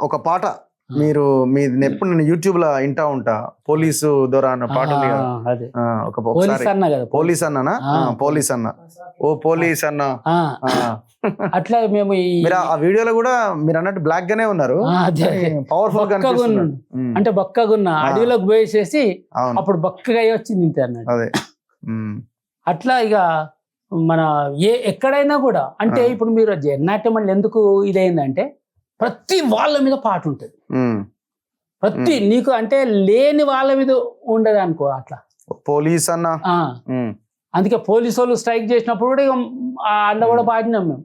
ఒక పాట మీరు ఎప్పుడు నేను యూట్యూబ్ లో వింటా ఉంటా, పోలీసు దొర అన్న పాట ఉంది కదా, పోలీస్ అన్ననా, పోలీస్ అన్న, ఓ పోలీస్ అన్న. అట్లా మేము మీరు ఆ వీడియోలో కూడా మీరు అన్నట్టు బ్లాక్ గానే ఉన్నారు, పవర్ఫుల్ గా అంటే బక్కగున్న అడవిలోకి పోయేసేసి అప్పుడు బక్కగా వచ్చింది అన్నట్టు. అదే అట్లా ఇక మన ఎక్కడైనా కూడా అంటే ఇప్పుడు మీరు నాట్యం మళ్ళీ ఎందుకు ఇదైందంటే ప్రతి వాళ్ళ మీద పాట ఉంటుంది, ప్రతి నీకు అంటే లేని వాళ్ళ మీద ఉండదు అనుకో అట్లా. పోలీస్ అన్న అందుకే పోలీసు వాళ్ళు స్ట్రైక్ చేసినప్పుడు కూడా ఇక అన్న కూడా పాడినాం మేము.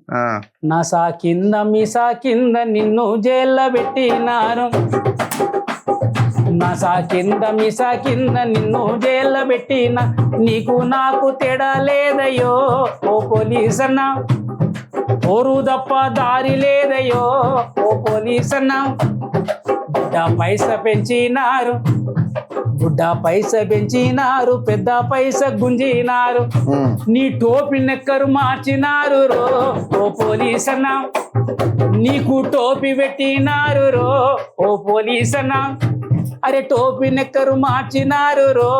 నా సా కింద మీ సా కింద నిన్ను జైల్లో పెట్టినారు, నా సా కింద మీ సా కింద నిన్ను జైల్లో పెట్టిన, నీకు నాకు తేడా లేదయ్యో ఓ పోలీస్ అన్న, ఓరు తప్ప దారి లేదయ్యో ఓ పోలీస్ అన్న. బుడ్డ పైస పెంచినారు, బుడ్డ పైస పెంచినారు, పెద్ద పైస గుంజినారు, నీ టోపీ నెక్కరు మార్చినారు రో ఓ పోలీస్ అన్న, నీకు టోపీ పెట్టినారు రో ఓ పోలీస్ అన్న. అరే టోపీ నెక్కరు మార్చినారు రో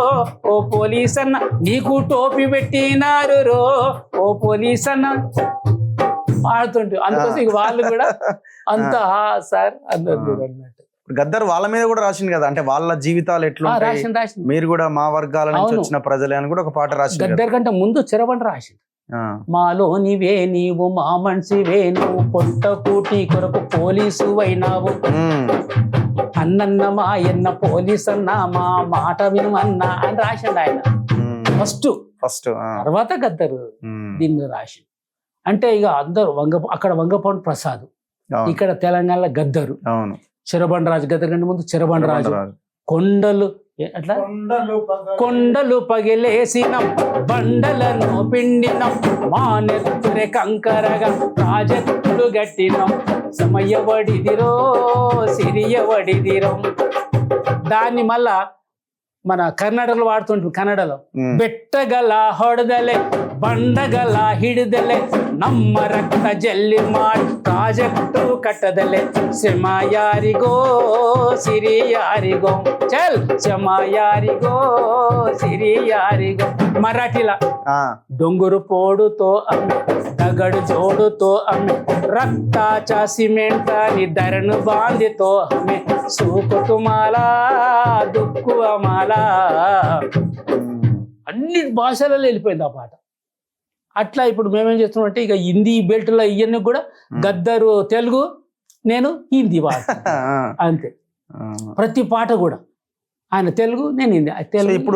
ఓ పోలీస్ అన్న, నీకు టోపీ పెట్టినారు రో ఓ పోలీస్ అన్న పాడుతుంటే. అందుకోసం ఇక వాళ్ళు కూడా అంత సార్ అన్నట్టు. గద్దర్ వాళ్ళ మీద కూడా రాసింది కదా, అంటే వాళ్ళ జీవితాలు ఎట్లా, మీరు కూడా మా వర్గాల నుంచి వచ్చిన ప్రజలే అని కూడా ఒక పాట రాసింది. గద్దర్ కంటే ముందు చెరబండ రాసింది, మాలో నీవే నీవు మా మనిషివే నువ్వు పొట్ట కూటి కొరకు పోలీసు అయినావు, అన్నన్న మా ఎన్న పోలీస్ అన్నా మా మాట వినమన్నా అని రాసిండు ఆయన ఫస్ట్. తర్వాత గద్దరు దీని మీద రాసిండు. అంటే ఇక అందరు అక్కడ వంగపండు ప్రసాద్, ఇక్కడ తెలంగాణలో గద్దరు, చెరబండరాజు, గద్దరు కంటే ముందు చెరబండరాజు, కొండలు అట్లా కొండలు పగిలేసినం బండలను పిండినం, మా నెత్తురే కంకరగా ప్రాజెక్టులు గట్టినం, సమయవడిదిరో సిరియవడిదిరో. దాన్ని మళ్ళా మన కర్ణాటకలో వాడుతుంటాం, కన్నడలో ಬೆಟ್ಟಗಲ ಹೊಡೆದಲೆ ಬಂಡಗಲ ಹಿಡಿದಲೆ ನಮ್ಮ ರಕ್ತ ಜಲ್ಲಿ ಮಾಡಿ ಪ್ರಾಜೆಕ್ಟು ಕಟ್ಟದಲೆ ಶ್ರಮ ಯಾರಿಗೋ ಸಿರಿ ಯಾರಿಗೋ ಚಲ್ ಶ್ರಮ ಯಾರಿಗೋ సిరి యారిగో. మరాఠీలా డొంగురు పోడుతో అమ్మే దగడు జోడుతో అమ్మే రక్తాచా సిమెంట్ అని ధరను బాంధితో అమ్మే సూకు తుమాలా దుక్కు అమాలా. అన్ని భాషలలో వెళ్ళిపోయింది ఆ పాట. అట్లా ఇప్పుడు మేమేం చేస్తున్నాం అంటే ఇక హిందీ బెల్ట్లో ఇవన్నీ కూడా గద్దరు తెలుగు, నేను హిందీ పాట అంతే. ప్రతి పాట కూడా ఆయన తెలుగు, నేను హిందీ. తెలుగు ఇప్పుడు